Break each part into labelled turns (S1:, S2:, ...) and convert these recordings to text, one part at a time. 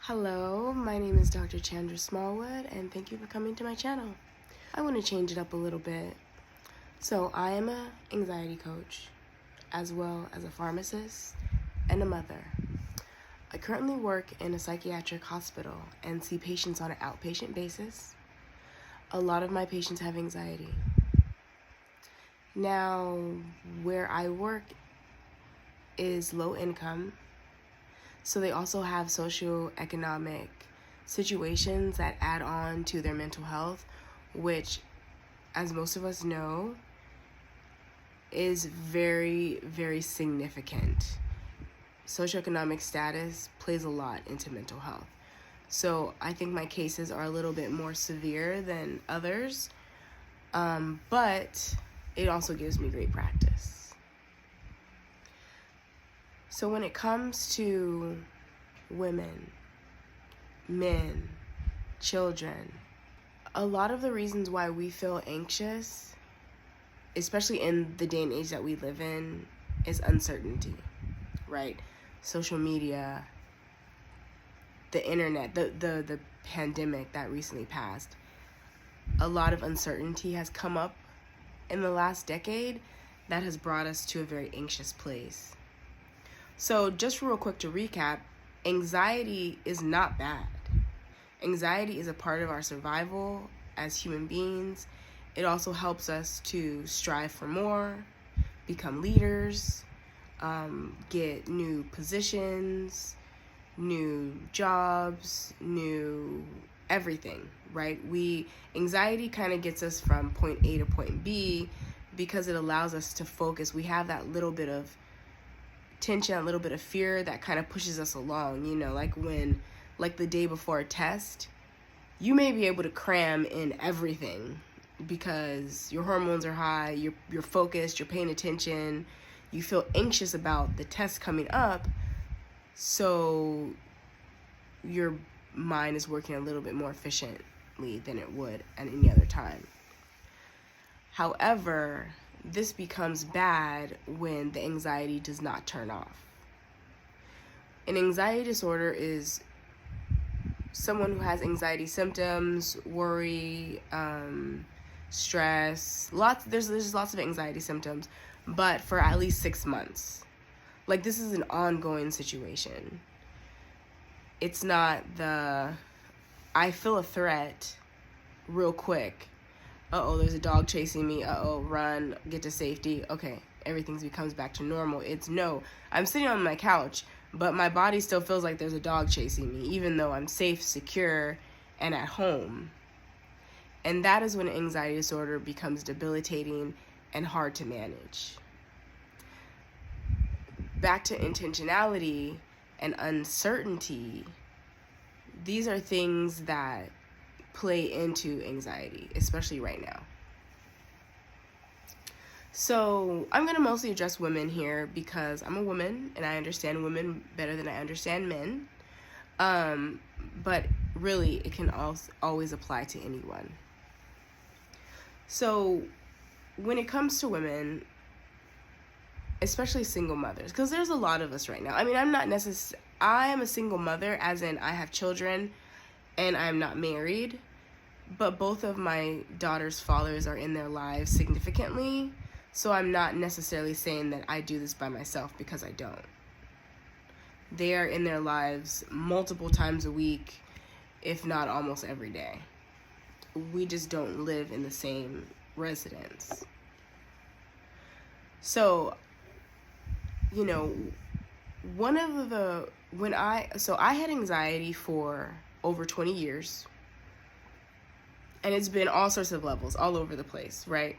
S1: Hello, my name is Dr. Chandra Smallwood, and thank you for coming to my channel. I want to change it up a little bit. So I am an anxiety coach, as well as a pharmacist and a mother. I currently work in a psychiatric hospital and see patients on an outpatient basis. A lot of my patients have anxiety. Now, where I work is low income, so they also have socioeconomic situations that add on to their mental health, which, as most of us know, is very, very significant. Socioeconomic status plays a lot into mental health. So I think my cases are a little bit more severe than others, but it also gives me great practice. So when it comes to women, men, children, a lot of the reasons why we feel anxious, especially in the day and age that we live in, is uncertainty, right? Social media, the internet, the pandemic that recently passed. A lot of uncertainty has come up in the last decade that has brought us to a very anxious place. So just real quick to recap, anxiety is not bad. Anxiety is a part of our survival as human beings. It also helps us to strive for more, become leaders, get new positions, new jobs, new everything, right? Anxiety kind of gets us from point A to point B because it allows us to focus. We have that little bit of tension, a little bit of fear that kind of pushes us along, like the day before a test, you may be able to cram in everything because your hormones are high, you're focused, you're paying attention, you feel anxious about the test coming up, so your mind is working a little bit more efficiently than it would at any other time. However, this becomes bad when the anxiety does not turn off. An anxiety disorder is someone who has anxiety symptoms, worry, stress, there's lots of anxiety symptoms, but for at least 6 months. Like, this is an ongoing situation. It's not I feel a threat real quick. Uh-oh, there's a dog chasing me. Uh-oh, run, get to safety. Okay, everything becomes back to normal. It's no, I'm sitting on my couch, but my body still feels like there's a dog chasing me, even though I'm safe, secure, and at home. And that is when anxiety disorder becomes debilitating and hard to manage. Back to intentionality and uncertainty, these are things that play into anxiety, especially right now. So I'm going to mostly address women here because I'm a woman and I understand women better than I understand men. But really, it can always apply to anyone. So when it comes to women, especially single mothers, because there's a lot of us right now. I mean, I am a single mother, as in I have children and I'm not married, but both of my daughter's fathers are in their lives significantly, so I'm not necessarily saying that I do this by myself, because I don't. They are in their lives multiple times a week, if not almost every day. We just don't live in the same residence. So, I had anxiety for over 20 years, and it's been all sorts of levels, all over the place, right?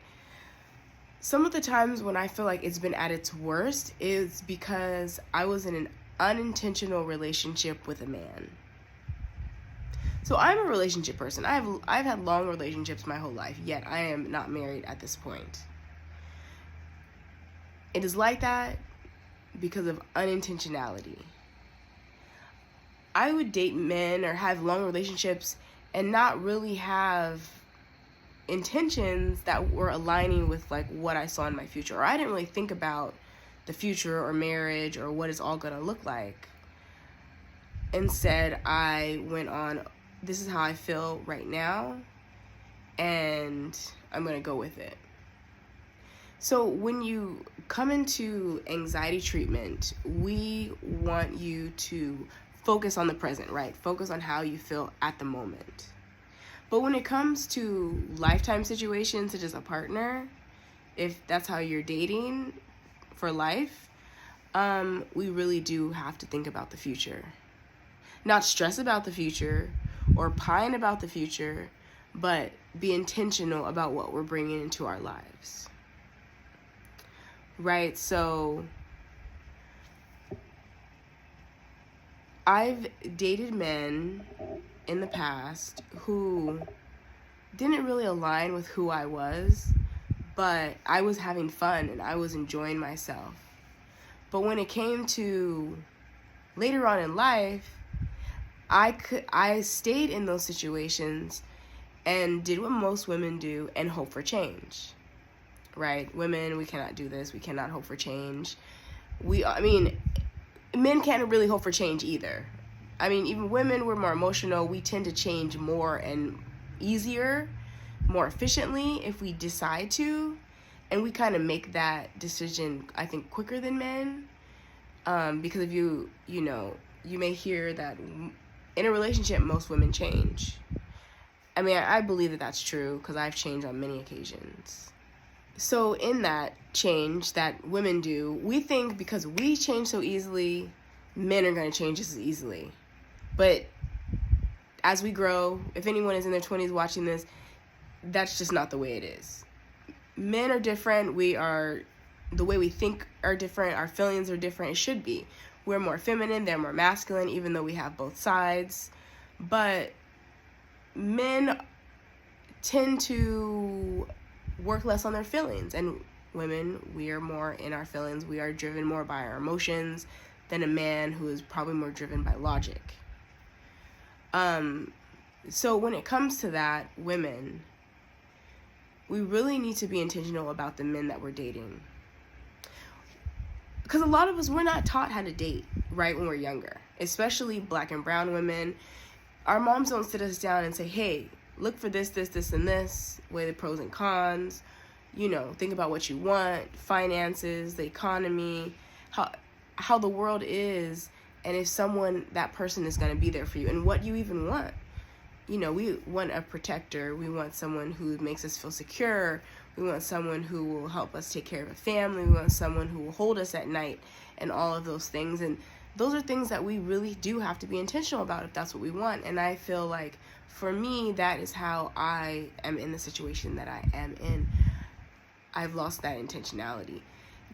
S1: Some of the times when I feel like it's been at its worst is because I was in an unintentional relationship with a man. So I'm a relationship person. I've had long relationships my whole life, yet I am not married at this point. It is like that because of unintentionality. I would date men or have long relationships and not really have intentions that were aligning with like what I saw in my future, or I didn't really think about the future or marriage or what it's all gonna look like. Instead, I went on, this is how I feel right now, and I'm going to go with it. So when you come into anxiety treatment, we want you to focus on the present, right? Focus on how you feel at the moment. But when it comes to lifetime situations, such as a partner, if that's how you're dating for life, we really do have to think about the future. Not stress about the future or pine about the future, but be intentional about what we're bringing into our lives. Right? So I've dated men in the past who didn't really align with who I was, but I was having fun and I was enjoying myself. But when it came to later on in life, I stayed in those situations and did what most women do and hope for change. Right? Women, we cannot do this. We cannot hope for change. Men can't really hope for change either. Even women, we're more emotional. We tend to change more and easier, more efficiently if we decide to. And we kind of make that decision, I think, quicker than men. Because if you may hear that in a relationship, most women change. I believe that that's true because I've changed on many occasions. So in that change that women do, we think because we change so easily, men are going to change just as easily. But as we grow, if anyone is in their 20s watching this, that's just not the way it is. Men are different. The way we think are different. Our feelings are different. It should be. We're more feminine. They're more masculine, even though we have both sides. But men tend to work less on their feelings, and women, we are more in our feelings. We are driven more by our emotions than a man who is probably more driven by logic. So when it comes to that, women, we really need to be intentional about the men that we're dating. Because a lot of us, we're not taught how to date, right, when we're younger. Especially Black and brown women. Our moms don't sit us down and say, hey, look for this, and this, weigh the pros and cons, think about what you want, finances, the economy, how the world is, and if that person is going to be there for you, and what you even want. We want a protector. We want someone who makes us feel secure. We want someone who will help us take care of a family. We want someone who will hold us at night and all of those things. And those are things that we really do have to be intentional about if that's what we want. And I feel like for me, that is how I am in the situation that I am in. I've lost that intentionality.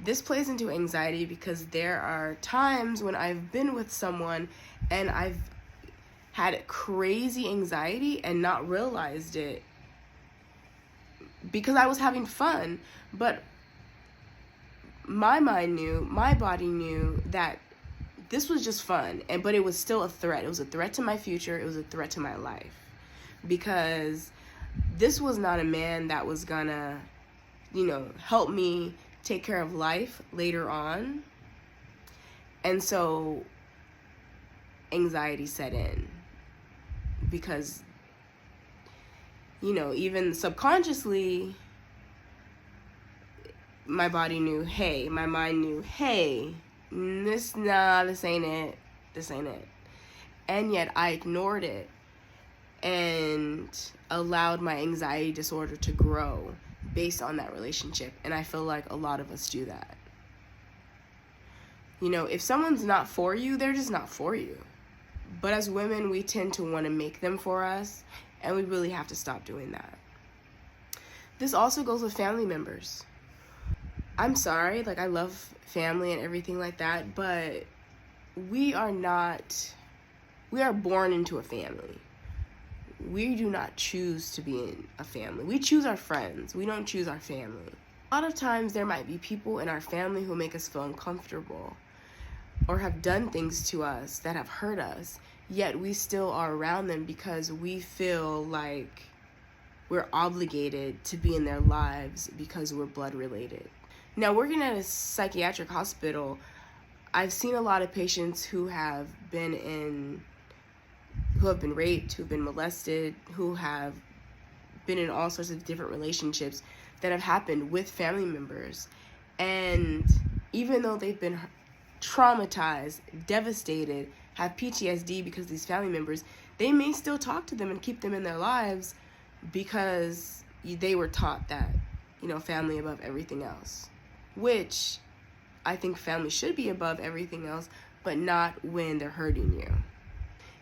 S1: This plays into anxiety because there are times when I've been with someone and I've had crazy anxiety and not realized it because I was having fun, but my mind knew, my body knew that this was just fun, but it was still a threat. It was a threat to my future. It was a threat to my life because this was not a man that was gonna, help me take care of life later on. And so anxiety set in because, even subconsciously, my body knew, hey, my mind knew, hey, this ain't it. And yet I ignored it and allowed my anxiety disorder to grow based on that relationship. And I feel like a lot of us do that. If someone's not for you, they're just not for you. But as women, we tend to want to make them for us, and we really have to stop doing that. This also goes with family members. I'm sorry, I love family and everything like that, but we are born into a family. We do not choose to be in a family. We choose our friends. We don't choose our family. A lot of times there might be people in our family who make us feel uncomfortable or have done things to us that have hurt us, yet we still are around them because we feel like we're obligated to be in their lives because we're blood related. Now, working at a psychiatric hospital, I've seen a lot of patients who have been in who have been raped, who've been molested, who have been in all sorts of different relationships that have happened with family members. And even though they've been traumatized, devastated, have PTSD because of these family members, they may still talk to them and keep them in their lives because they were taught that, family above everything else. Which I think family should be above everything else, but not when they're hurting you.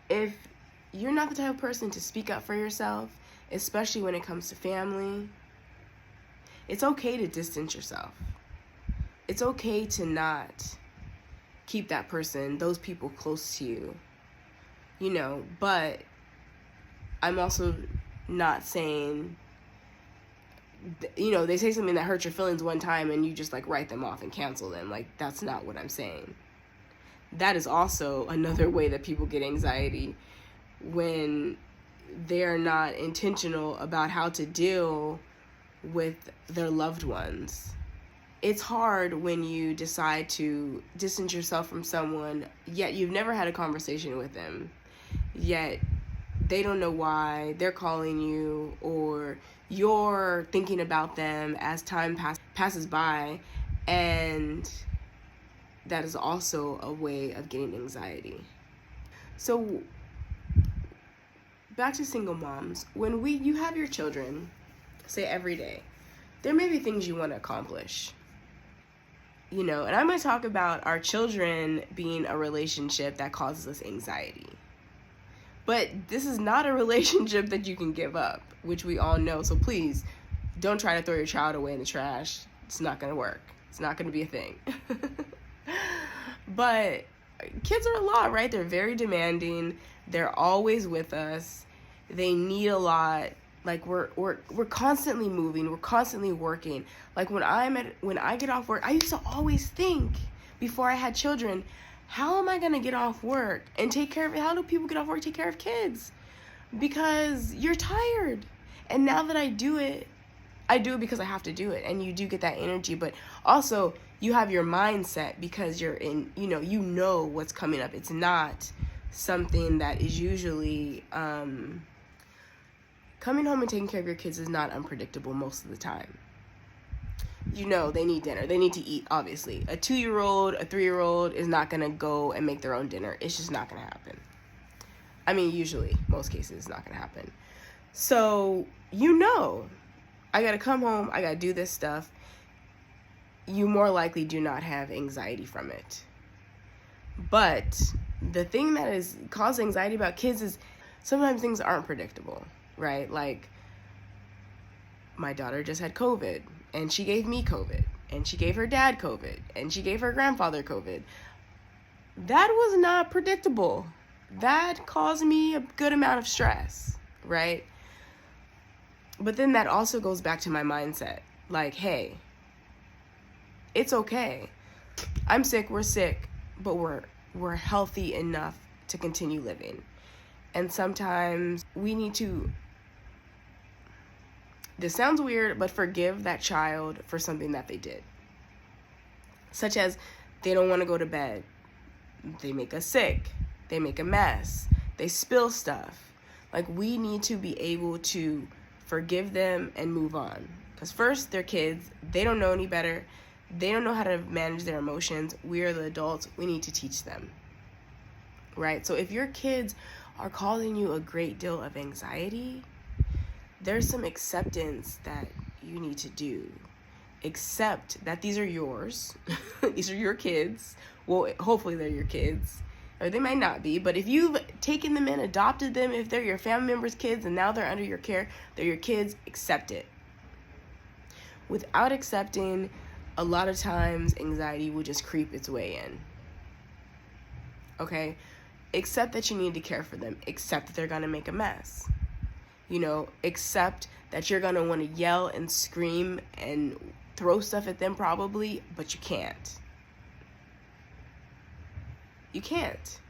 S1: If you're not the type of person to speak up for yourself, especially when it comes to family, it's okay to distance yourself. It's okay to not keep those people close to you, but I'm also not saying, they say something that hurts your feelings one time and you just write them off and cancel them. That's not what I'm saying. That is also another way that people get anxiety, when they're not intentional about how to deal with their loved ones. It's hard when you decide to distance yourself from someone, yet you've never had a conversation with them, yet they don't know why they're calling you, or you're thinking about them as time passes by, and that is also a way of getting anxiety. So back to single moms, when you have your children, say every day, there may be things you want to accomplish. And I'm going to talk about our children being a relationship that causes us anxiety. But this is not a relationship that you can give up, which we all know. So please, don't try to throw your child away in the trash. It's not going to work. It's not going to be a thing. But kids are a lot, right? They're very demanding. They're always with us. They need a lot. We're constantly moving. We're constantly working. When I get off work, I used to always think, before I had children, how am I going to get off work and take care of it? How do people get off work and take care of kids? Because you're tired. And now that I do it because I have to do it. And you do get that energy. But also, you have your mindset because you're in, you know what's coming up. It's not something that is usually... Coming home and taking care of your kids is not unpredictable most of the time. They need dinner. They need to eat, obviously. A 2-year-old, a 3-year-old is not going to go and make their own dinner. It's just not going to happen. I mean, usually, most cases, it's not going to happen. So, I got to come home. I got to do this stuff. You more likely do not have anxiety from it. But the thing that is causing anxiety about kids is sometimes things aren't predictable. Right? My daughter just had COVID, and she gave me COVID, and she gave her dad COVID, and she gave her grandfather COVID. That was not predictable. That caused me a good amount of stress, right? But then that also goes back to my mindset. Hey, it's okay. I'm sick, we're sick, but we're healthy enough to continue living. And sometimes we need to, this sounds weird, but forgive that child for something that they did. Such as, they don't want to go to bed. They make us sick. They make a mess. They spill stuff. We need to be able to forgive them and move on. Because first, they're kids. They don't know any better. They don't know how to manage their emotions. We are the adults. We need to teach them. Right? So if your kids are causing you a great deal of anxiety, there's some acceptance that you need to do. Accept that these are yours. These are your kids. Well, hopefully they're your kids. Or they might not be, but if you've taken them in, adopted them, if they're your family members' kids and now they're under your care, they're your kids, accept it. Without accepting, a lot of times anxiety will just creep its way in. Okay? Accept that you need to care for them. Accept that they're going to make a mess. Accept that you're going to want to yell and scream and throw stuff at them probably, but you can't. You can't.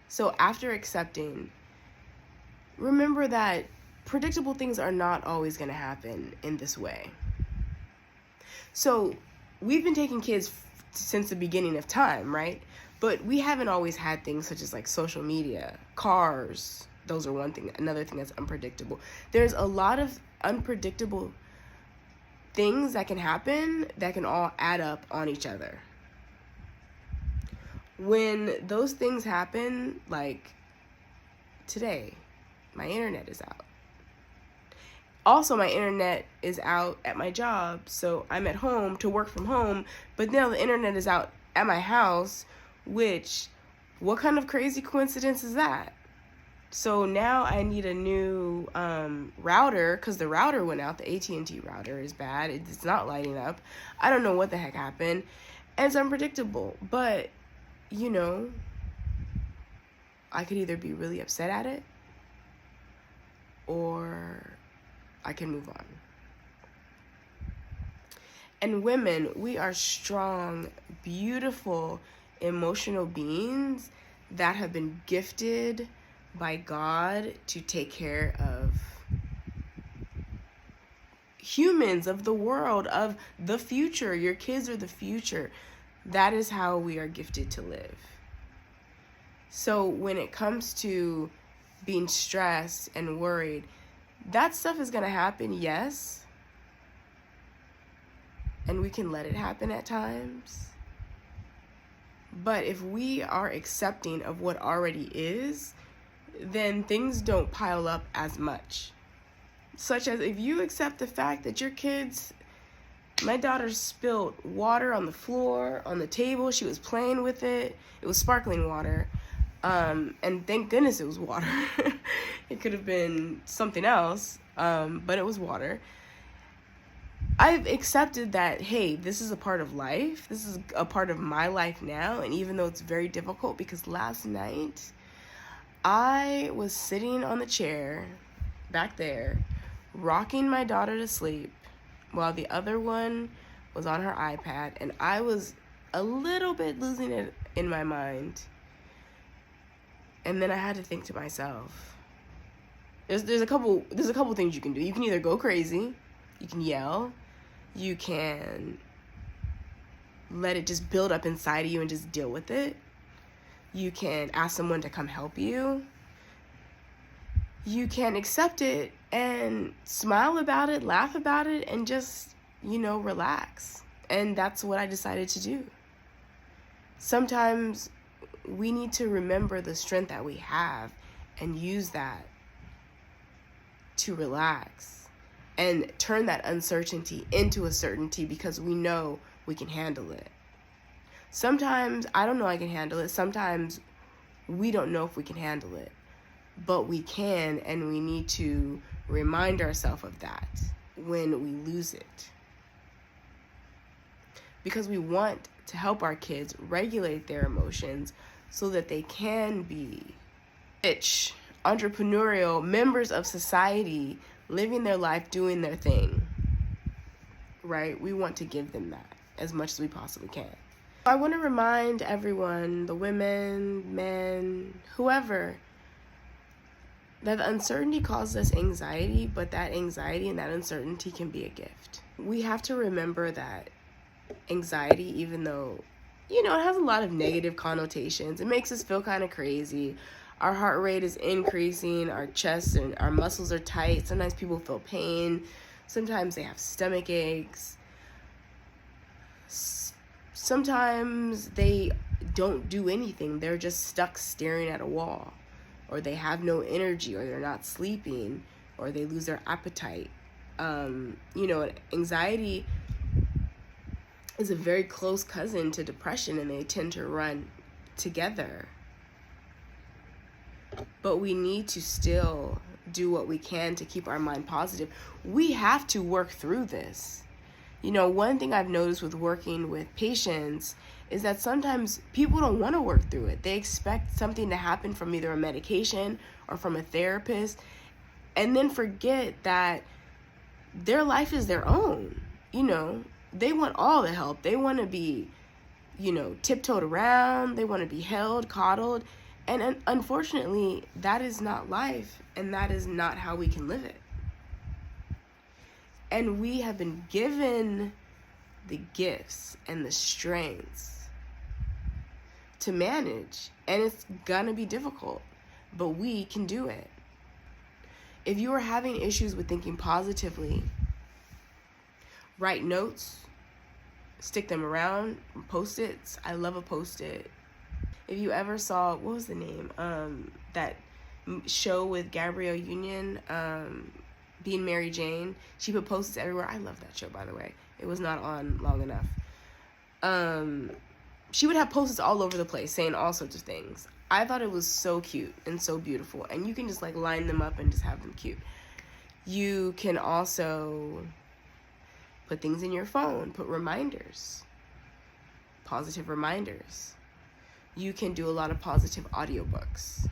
S1: So after accepting, remember that predictable things are not always going to happen in this way. So we've been taking kids since the beginning of time, right? But we haven't always had things such as like social media, cars. Those are one thing. Another thing that's unpredictable. There's a lot of unpredictable things that can happen that can all add up on each other. When those things happen, like today, my internet is out. Also, my internet is out at my job, so I'm at home to work from home, but now the internet is out at my house, which, what kind of crazy coincidence is that? So now I need a new router, because the router went out. The AT&T router is bad. It's not lighting up. I don't know what the heck happened. And it's unpredictable. But, you know, I could either be really upset at it, or I can move on. And women, we are strong, beautiful, emotional beings that have been gifted by God to take care of humans, of the world, of the future. Your kids are the future. That is how we are gifted to live. So when it comes to being stressed and worried, that stuff is going to happen, yes. And we can let it happen at times. But if we are accepting of what already is, then things don't pile up as much. Such as if you accept the fact that your kids, my daughter spilled water on the floor, on the table, she was playing with it. It was sparkling water. And thank goodness it was water. It could have been something else, but it was water. I've accepted that, hey, this is a part of life. This is a part of my life now. And even though it's very difficult, because last night I was sitting on the chair back there, rocking my daughter to sleep while the other one was on her iPad, and I was a little bit losing it in my mind. And then I had to think to myself, there's a couple things you can do. You can either go crazy, you can yell, you can let it just build up inside of you and just deal with it. You can ask someone to come help you. You can accept it and smile about it, laugh about it, and just, relax. And that's what I decided to do. Sometimes we need to remember the strength that we have and use that to relax and turn that uncertainty into a certainty, because we know we can handle it. Sometimes I don't know I can handle it. Sometimes we don't know if we can handle it, but we can, and we need to remind ourselves of that when we lose it. Because we want to help our kids regulate their emotions so that they can be rich, entrepreneurial members of society, living their life, doing their thing, right? We want to give them that as much as we possibly can. I want to remind everyone, the women, men, whoever, that the uncertainty causes us anxiety, but that anxiety and that uncertainty can be a gift. We have to remember that anxiety, even though, it has a lot of negative connotations, it makes us feel kind of crazy. Our heart rate is increasing, our chest and our muscles are tight. Sometimes people feel pain. Sometimes they have stomach aches. Sometimes they don't do anything. They're just stuck staring at a wall, or they have no energy, or they're not sleeping, or they lose their appetite. Anxiety is a very close cousin to depression, and they tend to run together. But we need to still do what we can to keep our mind positive. We have to work through this. One thing I've noticed with working with patients is that sometimes people don't want to work through it. They expect something to happen from either a medication or from a therapist, and then forget that their life is their own. They want all the help. They want to be, tiptoed around. They want to be held, coddled. And unfortunately, that is not life, and that is not how we can live it. And we have been given the gifts and the strengths to manage, and it's gonna be difficult, but we can do it. If you are having issues with thinking positively, write notes, stick them around, Post-its. I love a Post-it. If you ever saw, what was the name? That show with Gabrielle Union, Being Mary Jane. She put Post-its everywhere. I love that show, by the way. It was not on long enough. She would have Post-its all over the place saying all sorts of things. I thought it was so cute and so beautiful. And you can just like line them up and just have them cute. You can also put things in your phone, put reminders, positive reminders. You can do a lot of positive audiobooks.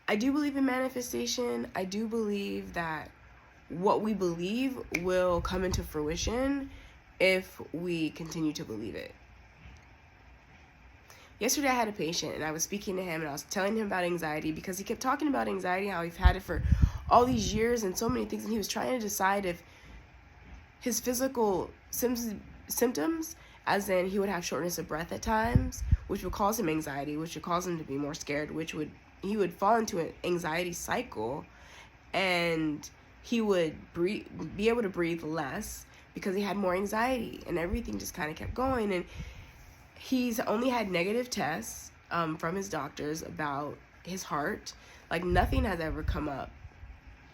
S1: I do believe in manifestation. I do believe that what we believe will come into fruition if we continue to believe it. Yesterday I had a patient and I was speaking to him and I was telling him about anxiety because he kept talking about anxiety, how he's had it for all these years and so many things, and he was trying to decide if his physical symptoms, as in he would have shortness of breath at times, which would cause him anxiety, which would cause him to be more scared, he would fall into an anxiety cycle, and he would be able to breathe less because he had more anxiety, and everything just kind of kept going. And he's only had negative tests from his doctors about his heart. Like, nothing has ever come up,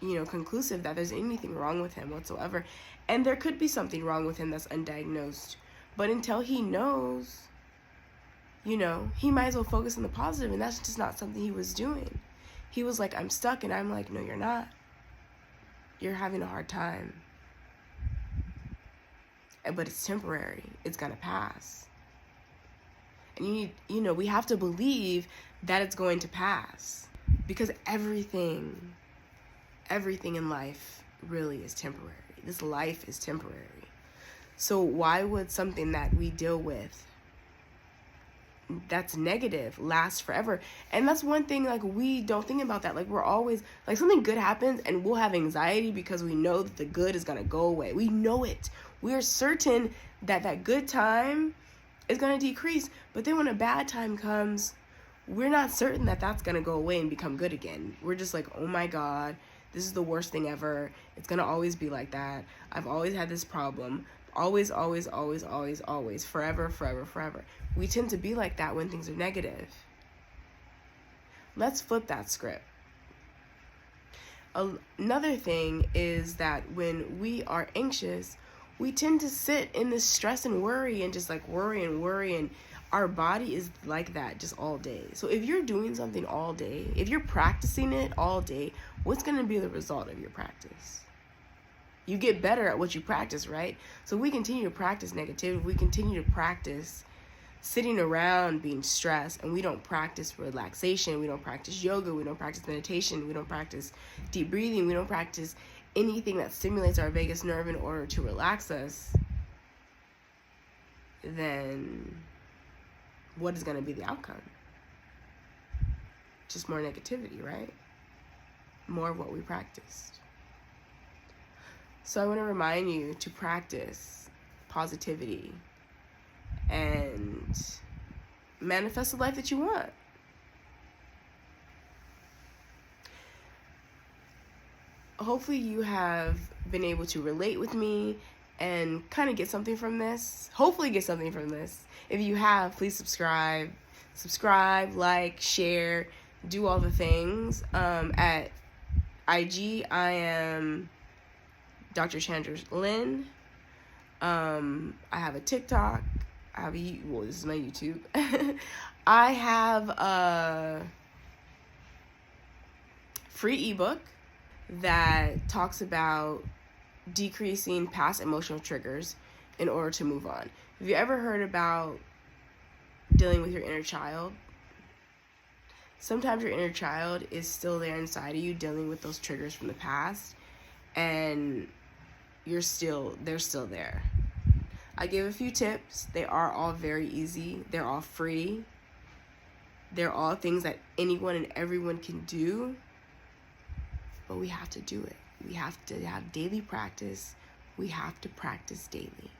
S1: conclusive that there's anything wrong with him whatsoever. And there could be something wrong with him that's undiagnosed. But until he knows, he might as well focus on the positive, and that's just not something he was doing. He was like, I'm stuck, and I'm like, no, you're not. You're having a hard time. But it's temporary. It's gonna pass. And we have to believe that it's going to pass, because everything in life really is temporary. This life is temporary. So why would something that we deal with that's negative last forever? And that's one thing, like, we don't think about that. Like, we're always, like, something good happens and we'll have anxiety because we know that the good is gonna go away. We know it. We are certain that that good time is gonna decrease. But then when a bad time comes, we're not certain that that's gonna go away and become good again. We're just like, oh my God, this is the worst thing ever. It's gonna always be like that. I've always had this problem. Always, always, always, always, always, forever, forever, forever. We tend to be like that when things are negative. Let's flip that script. Another thing is that when we are anxious, we tend to sit in this stress and worry and just like worry, and our body is like that just all day. So if you're doing something all day, if you're practicing it all day, what's going to be the result of your practice? You get better at what you practice, right? So we continue to practice negativity. We continue to practice sitting around being stressed, and we don't practice relaxation. We don't practice yoga. We don't practice meditation. We don't practice deep breathing. We don't practice anything that stimulates our vagus nerve in order to relax us. Then what is going to be the outcome? Just more negativity, right? More of what we practiced. So I want to remind you to practice positivity and manifest the life that you want. Hopefully you have been able to relate with me and kind of get something from this. Hopefully get something from this. If you have, please subscribe, like, share, do all the things. At IG, I am Dr. Chandra Lynn. I have a TikTok. This is my YouTube. I have a free ebook that talks about decreasing past emotional triggers in order to move on. Have you ever heard about dealing with your inner child? Sometimes your inner child is still there inside of you, dealing with those triggers from the past, and they're still there. I give a few tips. They are all very easy. They're all free. They're all things that anyone and everyone can do, but we have to do it. We have to have daily practice. We have to practice daily.